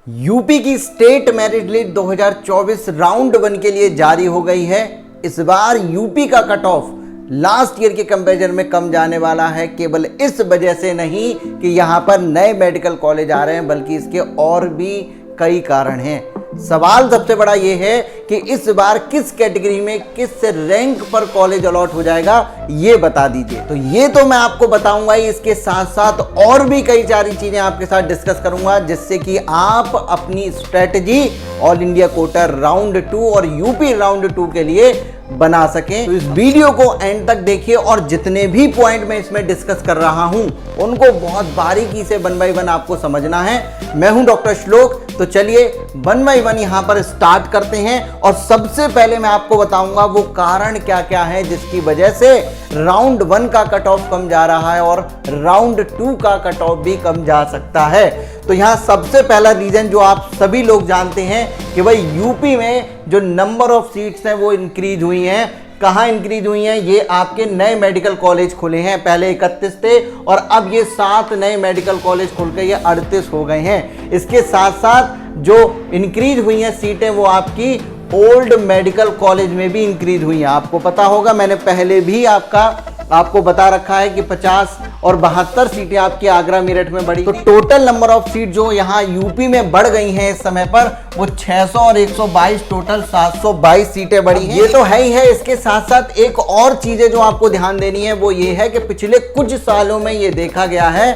UP की state merit list 2024 round 1 के लिए जारी हो गई है। इस बार यूपी का कट ऑफ लास्ट ईयर के कंपैरिजन में कम जाने वाला है। केवल इस वजह से नहीं कि यहां पर नए मेडिकल कॉलेज आ रहे हैं, बल्कि इसके और भी कई कारण हैं। सवाल सबसे बड़ा यह है कि इस बार किस कैटेगरी में किस रैंक पर कॉलेज अलॉट हो जाएगा, ये बता दीजिए। तो ये तो मैं आपको बताऊंगा ही, इसके साथ साथ और भी कई सारी चीजें आपके साथ डिस्कस करूंगा, जिससे कि आप अपनी strategy all India quota round 2 और यूपी राउंड 2 के लिए बना सकें। तो इस वीडियो को एंड तक देखिए और जितने भी पॉइंट मैं इसमें डिस्कस कर रहा हूं उनको बहुत बारीकी से 1 बाय 1 आपको समझना है। मैं हूं डॉक्टर श्लोक। तो चलिए 1 बाय 1 यहां पर स्टार्ट करते हैं और सबसे पहले मैं आपको बताऊंगा वो कारण क्या क्या है जिसकी वजह से राउंड 1 का कट ऑफ कम जा रहा है और राउंड 2 का कट ऑफ भी कम जा सकता है। तो यहां सबसे पहला रीजन जो आप सभी लोग जानते हैं कि भाई यूपी में जो नंबर ऑफ सीट्स हैं वो इंक्रीज हुई हैं। कहां इंक्रीज हुई हैं? ये आपके नए मेडिकल कॉलेज खुले हैं। पहले 31 थे और अब ये 7 नए मेडिकल कॉलेज खुल के ये 38 हो गए हैं। इसके साथ साथ जो इंक्रीज हुई हैं सीटें वो आपकी ओल्ड मेडिकल कॉलेज में भी इंक्रीज हुई हैं। आपको पता होगा, मैंने पहले भी आपको बता रखा है कि 50 और 72 सीटें आपकी आगरा मेरठ में बढ़ी। तो टोटल नंबर ऑफ सीट जो यहाँ यूपी में बढ़ गई हैं इस समय पर वो 600 और 122, टोटल 722 सीटें बढ़ी हैं। ये तो है ही है। इसके साथ साथ एक और चीजें जो आपको ध्यान देनी है वो ये है कि पिछले कुछ सालों में ये देखा गया है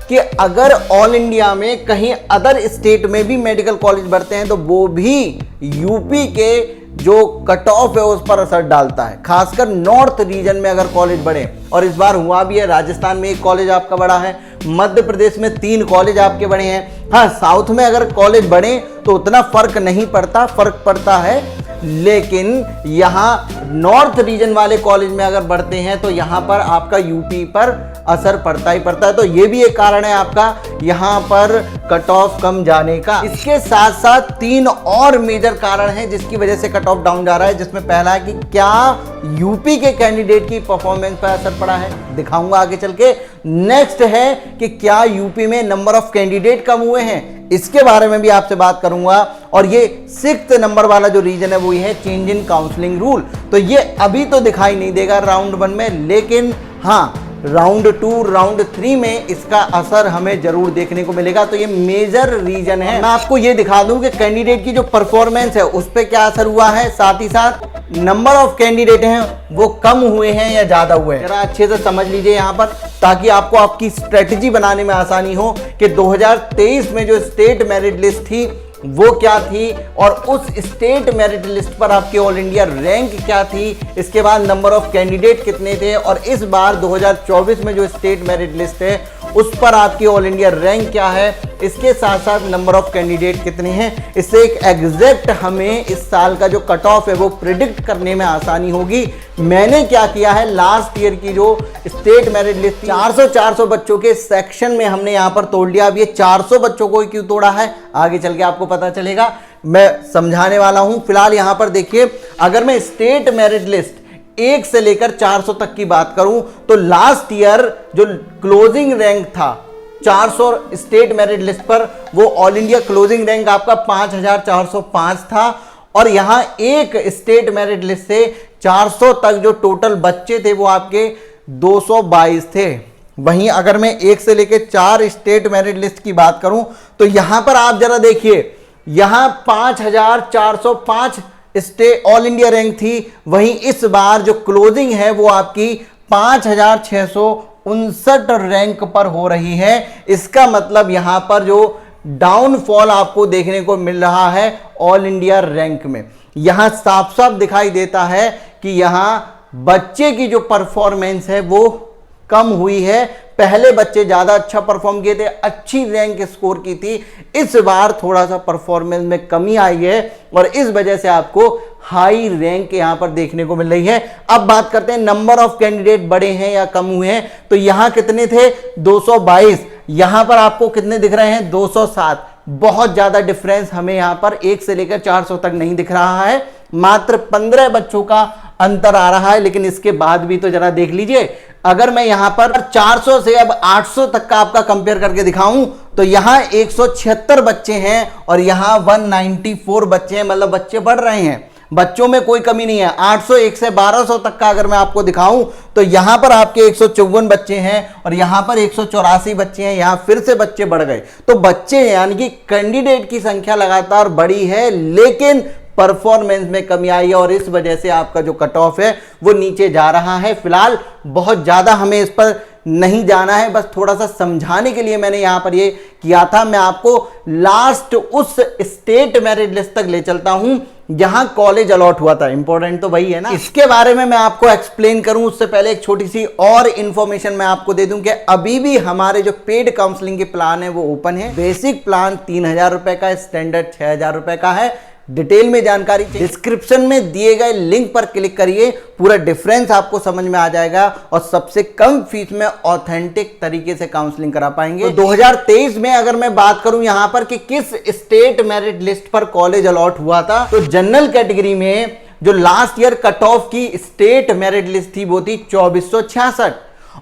कि अगर ऑल इंडिया में कहीं अदर स्टेट में भी मेडिकल कॉलेज बढ़ते हैं तो वो भी यूपी के जो कट ऑफ है उस पर असर डालता है। खासकर नॉर्थ रीजन में अगर कॉलेज बढ़े, और इस बार हुआ भी है। राजस्थान में 1 कॉलेज आपका बढ़ा है, मध्य प्रदेश में 3 कॉलेज आपके बढ़े हैं। हाँ, साउथ में अगर कॉलेज बढ़े तो उतना फर्क नहीं पड़ता, फर्क पड़ता है, लेकिन यहाँ नॉर्थ रीजन वाले कॉलेज में अगर बढ़ते हैं तो यहाँ पर आपका यूपी पर असर पड़ता ही पड़ता है। तो ये भी एक कारण है आपका यहाँ पर कट ऑफ कम जाने का। इसके साथ साथ 3 और मेजर कारण हैं जिसकी वजह से कट ऑफ डाउन जा रहा है, जिसमें पहला है कि क्या यूपी के कैंडिडेट की परफॉर्मेंस पर असर पड़ा है, दिखाऊंगा आगे चल के। नेक्स्ट है कि क्या यूपी में नंबर ऑफ कैंडिडेट कम हुए हैं, इसके बारे में भी आपसे बात करूंगा। और ये 6th नंबर वाला जो रीजन है वो ये है चेंज इन काउंसलिंग रूल। तो ये अभी तो दिखाई नहीं देगा राउंड 1 में, लेकिन हाँ राउंड 2 राउंड 3 में इसका असर हमें जरूर देखने को मिलेगा। तो ये मेजर रीजन है। मैं आपको ये दिखा दूं कि कैंडिडेट की जो परफॉर्मेंस है उस पर क्या असर हुआ है, साथ ही साथ नंबर ऑफ कैंडिडेट हैं वो कम हुए हैं या ज्यादा हुए हैं। जरा अच्छे से समझ लीजिए यहाँ पर, ताकि आपको आपकी स्ट्रेटजी बनाने में आसानी हो कि 2023 में जो स्टेट मेरिट लिस्ट थी वो क्या थी और उस स्टेट मेरिट लिस्ट पर आपके ऑल इंडिया रैंक क्या थी, इसके बाद नंबर ऑफ कैंडिडेट कितने थे, और इस बार 2024 में जो स्टेट मेरिट लिस्ट है उस पर आपकी ऑल इंडिया रैंक क्या है, इसके साथ साथ नंबर ऑफ कैंडिडेट कितने हैं। इससे एक एग्जैक्ट हमें इस साल का जो कट ऑफ है वो प्रिडिक्ट करने में आसानी होगी। मैंने क्या किया है, लास्ट ईयर की जो स्टेट मेरिट लिस्ट 400 बच्चों के सेक्शन में हमने यहाँ पर तोड़ लिया। अब ये 400 बच्चों को क्यों तोड़ा है आगे चल के आपको पता चलेगा, मैं समझाने वाला हूं। फिलहाल यहाँ पर देखिए, अगर मैं स्टेट मेरिट लिस्ट 1 से लेकर 400 तक की बात करूं तो लास्ट ईयर जो क्लोजिंग रैंक था 400 स्टेट मेरिट लिस्ट पर, वो ऑल इंडिया क्लोजिंग रैंक आपका 5405 था। और यहां एक स्टेट मेरिट लिस्ट से 400 तक जो टोटल बच्चे थे वो आपके 222 थे। वहीं अगर मैं 1 से लेकर 4 स्टेट मेरिट लिस्ट की बात करूं तो यहां पर आप जरा देखिए, यहां 5405 स्टेट ऑल इंडिया रैंक थी। वहीं इस बार जो क्लोजिंग है वो आपकी 5659 रैंक पर हो रही है। इसका मतलब यहां पर जो डाउनफॉल आपको देखने को मिल रहा है ऑल इंडिया रैंक में, यहां साफ साफ दिखाई देता है कि यहां बच्चे की जो परफॉर्मेंस है वो कम हुई है। पहले बच्चे ज्यादा अच्छा परफॉर्म किए थे, अच्छी रैंक स्कोर की थी। इस बार थोड़ा सा परफॉर्मेंस में कमी आई है और इस वजह से आपको हाई रैंक यहां पर देखने को मिल रही है। अब बात करते हैं नंबर ऑफ कैंडिडेट बढ़े हैं या कम हुए हैं। तो यहां कितने थे, 222। यहां पर आपको कितने दिख रहे हैं, 207। बहुत ज्यादा डिफरेंस हमें यहां पर 1 से लेकर 400 तक नहीं दिख रहा है, मात्र 15 बच्चों का अंतर आ रहा है। लेकिन इसके बाद भी तो जरा देख लीजिए, अगर मैं यहां पर 400 से अब 800 तक का आपका कंपेयर करके दिखाऊं तो यहाँ 176 बच्चे हैं और यहाँ 194 बच्चे हैं, मतलब बच्चे बढ़ रहे हैं, बच्चों में कोई कमी नहीं है। 801 से 1200 तक का अगर मैं आपको दिखाऊं तो यहां पर आपके 154 बच्चे हैं और यहां पर 184 बच्चे हैं, यहां फिर से बच्चे बढ़ गए। तो बच्चे यानी कि कैंडिडेट की संख्या लगातार बढ़ी है, लेकिन परफॉर्मेंस में कमी आई है और इस वजह से आपका जो कट ऑफ है वो नीचे जा रहा है। फिलहाल बहुत ज्यादा हमें इस पर नहीं जाना है, बस थोड़ा सा समझाने के लिए मैंने यहां पर ये किया था। मैं आपको लास्ट उस स्टेट मेरिट लिस्ट तक ले चलता हूं जहां कॉलेज अलॉट हुआ था। इंपॉर्टेंट तो वही है ना, इसके बारे में मैं आपको एक्सप्लेन करूं उससे पहले एक छोटी सी और इंफॉर्मेशन मैं आपको दे दूं कि अभी भी हमारे जो पेड काउंसलिंग के प्लान है वो ओपन है। बेसिक प्लान 3000 रुपए का, स्टैंडर्ड 6000 रुपए का है। डिटेल में जानकारी डिस्क्रिप्शन में दिए गए लिंक पर क्लिक करिए, पूरा डिफरेंस आपको समझ में आ जाएगा और सबसे कम फीस में ऑथेंटिक तरीके से काउंसलिंग करा पाएंगे। तो 2023 में अगर मैं बात करूं यहां पर कि किस स्टेट मेरिट लिस्ट पर कॉलेज अलॉट हुआ था, तो जनरल कैटेगरी में जो लास्ट ईयर कट ऑफ की स्टेट मेरिट लिस्ट थी वो थी 2466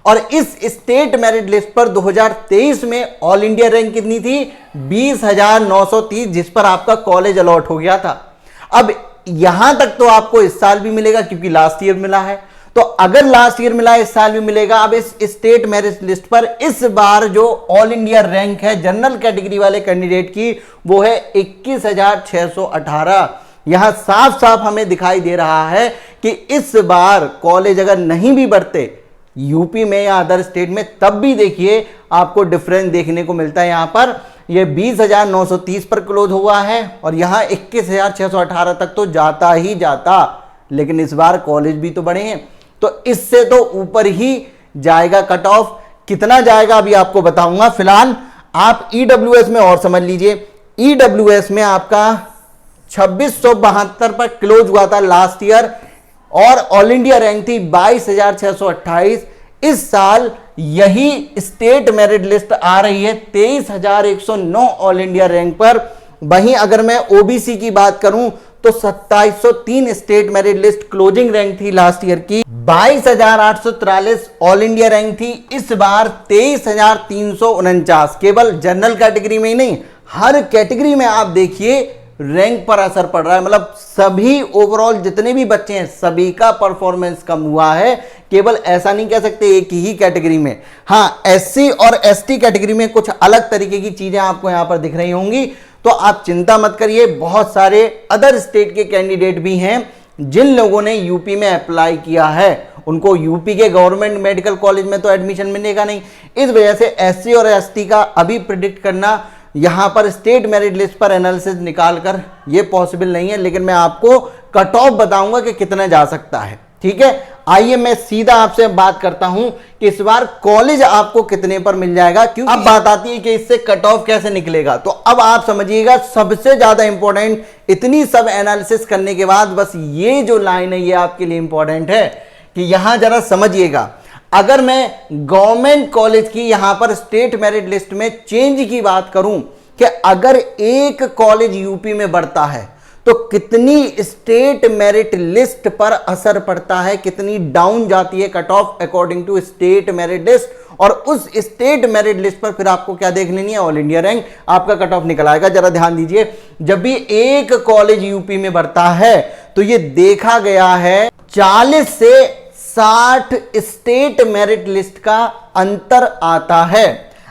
और इस स्टेट मेरिट लिस्ट पर 2023 में ऑल इंडिया रैंक कितनी थी? 20,930, जिस पर आपका कॉलेज अलॉट हो गया था। अब यहां तक तो आपको इस साल भी मिलेगा क्योंकि लास्ट ईयर मिला है, तो अगर लास्ट ईयर मिला इस साल भी मिलेगा। अब इस स्टेट मेरिट लिस्ट पर इस बार जो ऑल इंडिया रैंक है जनरल कैटेगरी वाले कैंडिडेट की वो है 21,618। यहां साफ साफ हमें दिखाई दे रहा है कि इस बार कॉलेज अगर नहीं भी बढ़ते यूपी में या अदर स्टेट में, तब भी देखिए आपको डिफरेंस देखने को मिलता है। यहां पर ये 20,930 पर क्लोज हुआ है और यहां 21,618 तक तो जाता ही जाता, लेकिन इस बार कॉलेज भी तो बढ़े हैं तो इससे तो ऊपर ही जाएगा कट ऑफ। कितना जाएगा अभी आपको बताऊंगा। फिलहाल आप ईडब्ल्यूएस में और समझ लीजिए, ईडब्ल्यूएस में आपका 2672 पर क्लोज हुआ था लास्ट ईयर और ऑल इंडिया रैंक थी 22,628। इस साल यही स्टेट मेरिट लिस्ट आ रही है 23,109 ऑल इंडिया रैंक पर। वहीं अगर मैं ओबीसी की बात करूं तो 2703 state merit list closing rank थी लास्ट ईयर की, 22,843 ऑल इंडिया रैंक थी। इस बार 23,349। केवल जनरल कैटेगरी में ही नहीं, हर कैटेगरी में आप देखिए रैंक पर असर पड़ रहा है। मतलब सभी ओवरऑल जितने भी बच्चे हैं सभी का परफॉर्मेंस कम हुआ है। केवल ऐसा नहीं कह सकते एक ही कैटेगरी में। हाँ, एससी और एसटी कैटेगरी में कुछ अलग तरीके की चीजें आपको यहां पर दिख रही होंगी, तो आप चिंता मत करिए। बहुत सारे अदर स्टेट के कैंडिडेट भी हैं जिन लोगों ने यूपी में अप्लाई किया है, उनको यूपी के गवर्नमेंट मेडिकल कॉलेज में तो एडमिशन मिलेगा नहीं। इस वजह से एससी और एसटी का अभी प्रिडिक्ट करना यहां पर स्टेट मेरिट लिस्ट पर एनालिसिस निकालकर ये पॉसिबल नहीं है, लेकिन मैं आपको कट ऑफ बताऊंगा कि कितना जा सकता है। ठीक है, आइए मैं सीधा आपसे बात करता हूं कि इस बार कॉलेज आपको कितने पर मिल जाएगा। क्यों अब बात आती है कि इससे कट ऑफ कैसे निकलेगा, तो अब आप समझिएगा सबसे ज्यादा इंपॉर्टेंट, इतनी सब एनालिसिस करने के बाद बस ये जो लाइन है ये आपके लिए इंपॉर्टेंट है कि यहां जरा समझिएगा। अगर मैं गवर्नमेंट कॉलेज की यहां पर स्टेट मेरिट लिस्ट में चेंज की बात करूं कि अगर एक कॉलेज यूपी में बढ़ता है तो कितनी स्टेट मेरिट लिस्ट पर असर पड़ता है, कितनी डाउन जाती है cut off according to state merit list. और उस स्टेट मेरिट लिस्ट पर फिर आपको क्या देख लेनी है, ऑल इंडिया रैंक, आपका कट ऑफ निकल आएगा। जरा ध्यान दीजिए, जब भी एक कॉलेज यूपी में बढ़ता है तो ये देखा गया है 40 से 60 स्टेट मेरिट लिस्ट का अंतर आता है।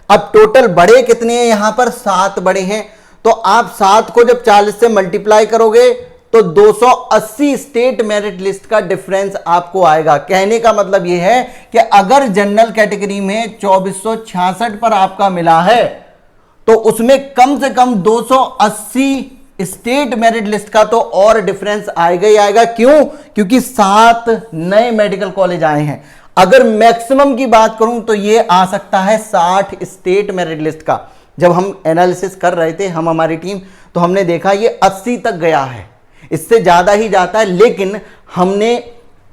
अब टोटल बड़े कितने हैं, यहां पर 7 बड़े हैं, तो आप 7 को जब 40 से मल्टीप्लाई करोगे तो 280 स्टेट मेरिट लिस्ट का डिफरेंस आपको आएगा। कहने का मतलब यह है कि अगर जनरल कैटेगरी में 2466 पर आपका मिला है तो उसमें कम से कम 280 स्टेट मेरिट लिस्ट का तो और डिफरेंस आएगा ही आएगा। क्यों? क्योंकि 7 नए मेडिकल कॉलेज आए हैं। अगर मैक्सिमम की बात करूं तो ये आ सकता है 60 स्टेट मेरिट लिस्ट का। जब हम एनालिसिस कर रहे थे हमारी टीम, तो हमने देखा ये 80 तक गया है, इससे ज्यादा ही जाता है, लेकिन हमने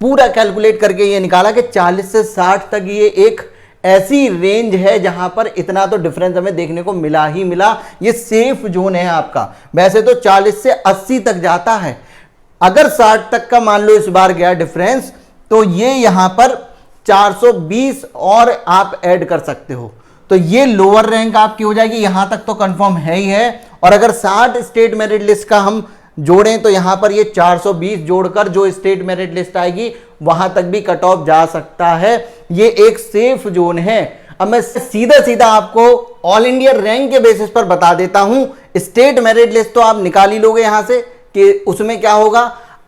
पूरा कैलकुलेट करके ये निकाला कि 40 से 60 तक ये एक ऐसी रेंज है जहां पर इतना तो डिफरेंस हमें देखने को मिला ही मिला। ये सेफ जोन है आपका। वैसे तो 40 से 80 तक जाता है, अगर 60 तक का मान लो इस बार गया डिफरेंस, तो ये यहां पर 420 और आप ऐड कर सकते हो। तो ये लोअर रैंक आपकी हो जाएगी, यहां तक तो कंफर्म है ही है। और अगर 60 स्टेट मेरिट लिस्ट का हम जोड़ें तो यहां पर ये 420 जोड़कर जो स्टेट मेरिट लिस्ट आएगी वहां तक भी कट ऑफ जा सकता है। ये एक सेफ जोन है। अब मैं सीधा सीधा आपको ऑल इंडिया रैंक के बेसिस पर बता देता हूं। स्टेट मेरिट लिस्ट तो आप निकाल ही लोगे यहां से कि उसमें क्या होगा।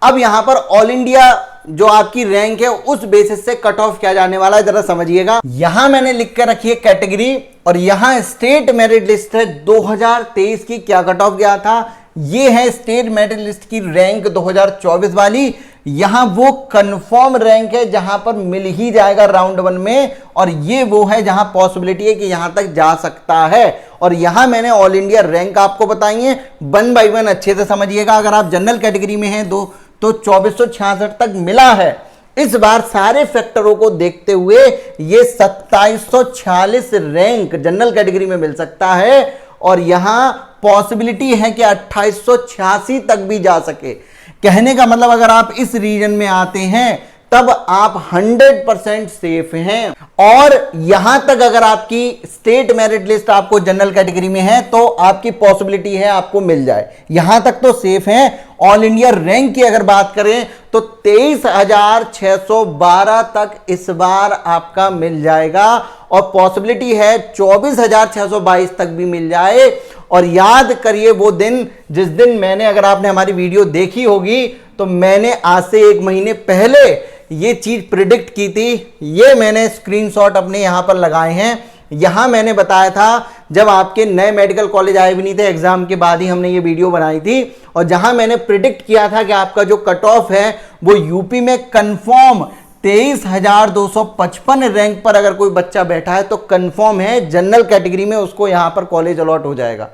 अब यहां पर ऑल इंडिया जो आपकी रैंक है उस बेसिस से कट ऑफ किया जाने वाला है, जरा समझिएगा। यहां मैंने लिख कर रखी है कैटेगरी और यहां स्टेट मेरिट लिस्ट है 2023 की, क्या कट ऑफ गया था। ये है स्टेट मेरिट लिस्ट की रैंक 2024 वाली। यहां वो कंफर्म रैंक है जहां पर मिल ही जाएगा राउंड 1 में, और ये वो है जहां पॉसिबिलिटी है कि यहां तक जा सकता है। और यहां मैंने ऑल इंडिया रैंक आपको बताई है 1 बाय 1, अच्छे से समझिएगा। अगर आप जनरल कैटेगरी में हैं तो 2466 तक मिला है। इस बार सारे फैक्टरों को देखते हुए ये 2746 रैंक जनरल कैटेगरी में मिल सकता है, और यहां पॉसिबिलिटी है कि 2886 तक भी जा सके। कहने का मतलब अगर आप इस रीजन में आते हैं तब आप 100% सेफ हैं। और यहां तक अगर आपकी स्टेट मेरिट लिस्ट आपको जनरल कैटेगरी में है तो आपकी पॉसिबिलिटी है आपको मिल जाए, यहां तक तो सेफ हैं। ऑल इंडिया रैंक की अगर बात करें तो 23,612 तक इस बार आपका मिल जाएगा, और पॉसिबिलिटी है 24,622 तक भी मिल जाए। और याद करिए वो दिन जिस दिन मैंने, अगर आपने हमारी वीडियो देखी होगी तो मैंने आज से 1 महीने पहले ये चीज प्रिडिक्ट की थी। ये मैंने स्क्रीनशॉट अपने यहां पर लगाए हैं। यहां मैंने बताया था जब आपके नए मेडिकल कॉलेज आए भी नहीं थे, एग्जाम के बाद ही हमने ये वीडियो बनाई थी, और जहां मैंने प्रिडिक्ट किया था कि आपका जो कट ऑफ है वो यूपी में कंफर्म 23,255 रैंक पर अगर कोई बच्चा बैठा है तो कंफर्म है जनरल कैटेगरी में उसको यहां पर कॉलेज अलॉट हो जाएगा।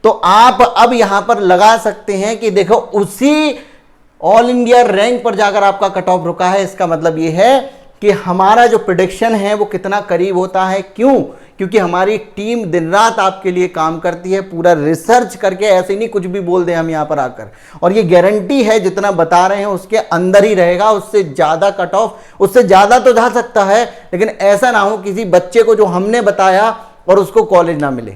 तो आप अब यहां पर लगा सकते हैं कि देखो उसी ऑल इंडिया रैंक पर जाकर आपका कट ऑफ रुका है। इसका मतलब यह है कि हमारा जो प्रेडिक्शन है वो कितना करीब होता है। क्यों? क्योंकि हमारी टीम दिन रात आपके लिए काम करती है, पूरा रिसर्च करके, ऐसे नहीं कुछ भी बोल दें हम यहां पर आकर। और ये गारंटी है जितना बता रहे हैं उसके अंदर ही रहेगा, उससे ज्यादा कट ऑफ, उससे ज्यादा तो जा सकता है, लेकिन ऐसा ना हो किसी बच्चे को जो हमने बताया और उसको कॉलेज ना मिले।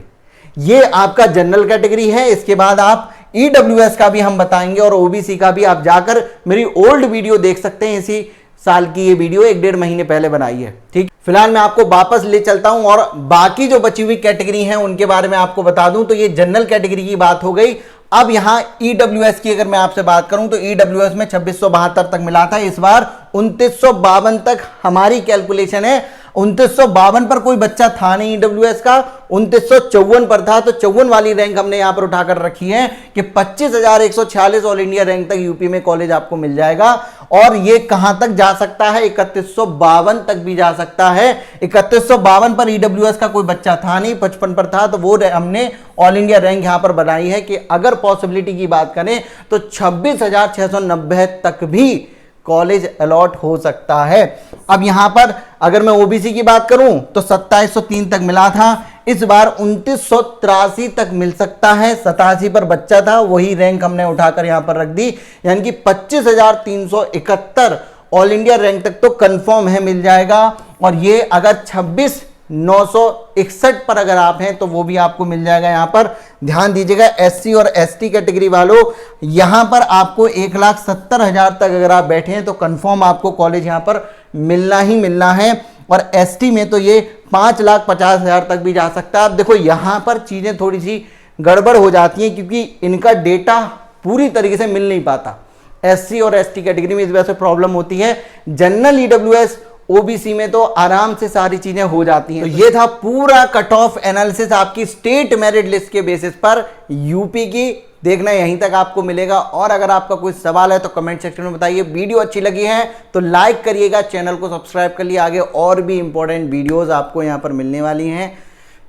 ये आपका जनरल कैटेगरी है। इसके बाद आप ईडब्ल्यूएस का भी हम बताएंगे और ओबीसी का भी। आप जाकर मेरी ओल्ड वीडियो देख सकते हैं, इसी साल की ये वीडियो 1-1.5 महीने पहले बनाई है। ठीक, फिलहाल मैं आपको वापस ले चलता हूं और बाकी जो बची हुई कैटेगरी हैं उनके बारे में आपको बता दूं। तो ये जनरल कैटेगरी की बात हो गई। अब यहां ईडब्ल्यूएस की अगर मैं आपसे बात करूं तो ईडब्ल्यूएस में 2672 तक मिला था, इस बार 2952 तक हमारी कैलकुलेशन है। 2952 पर कोई बच्चा था नहीं ईडब्ल्यूएस का, 2954 पर था, तो 54 वाली रैंक हमने यहां पर उठाकर रखी है कि 25,146 ऑल इंडिया रैंक तक यूपी में कॉलेज आपको मिल जाएगा। और ये कहां तक जा सकता है? 3152 तक भी जा सकता है। 3152 पर ईडब्ल्यूएस का कोई बच्चा था नहीं, 55 पर था, तो वो हमने ऑल इंडिया रैंक यहां पर बनाई है कि अगर पॉसिबिलिटी की बात करें तो 26,690 तक भी कॉलेज अलॉट हो सकता है। अब यहां पर अगर मैं ओबीसी की बात करूं तो 2703 तक मिला था, इस बार 2983 तक मिल सकता है। 87 पर बच्चा था, वही रैंक हमने उठाकर यहां पर रख दी, यानी कि 25,371 ऑल इंडिया रैंक तक तो कंफर्म है मिल जाएगा। और ये अगर 26,961 पर अगर आप हैं तो वो भी आपको मिल जाएगा। यहां पर ध्यान दीजिएगा, एससी और एसटी कैटेगरी वालों, यहां पर आपको 1,70,000 तक अगर आप बैठे हैं तो कंफर्म आपको कॉलेज यहां पर मिलना ही मिलना है। और एसटी में तो ये 5,50,000 तक भी जा सकता है। अब देखो यहां पर चीजें थोड़ी सी गड़बड़ हो जाती हैं क्योंकि इनका डेटा पूरी तरीके से मिल नहीं पाता। एससी और एसटी कैटेगरी में इस वजह से प्रॉब्लम होती है। जनरल ईडब्ल्यूएस ओबीसी में तो आराम से सारी चीजें हो जाती हैं। तो ये था पूरा कट ऑफ एनालिसिस आपकी स्टेट मेरिट लिस्ट के बेसिस पर यूपी की। देखना यहीं तक आपको मिलेगा। और अगर आपका कोई सवाल है तो कमेंट सेक्शन में बताइए। वीडियो अच्छी लगी है तो लाइक करिएगा, चैनल को सब्सक्राइब कर लिए। आगे और भी इंपॉर्टेंट वीडियोस आपको यहां पर मिलने वाली हैं।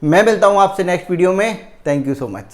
मैं मिलता हूं आपसे नेक्स्ट वीडियो में। Thank you so much.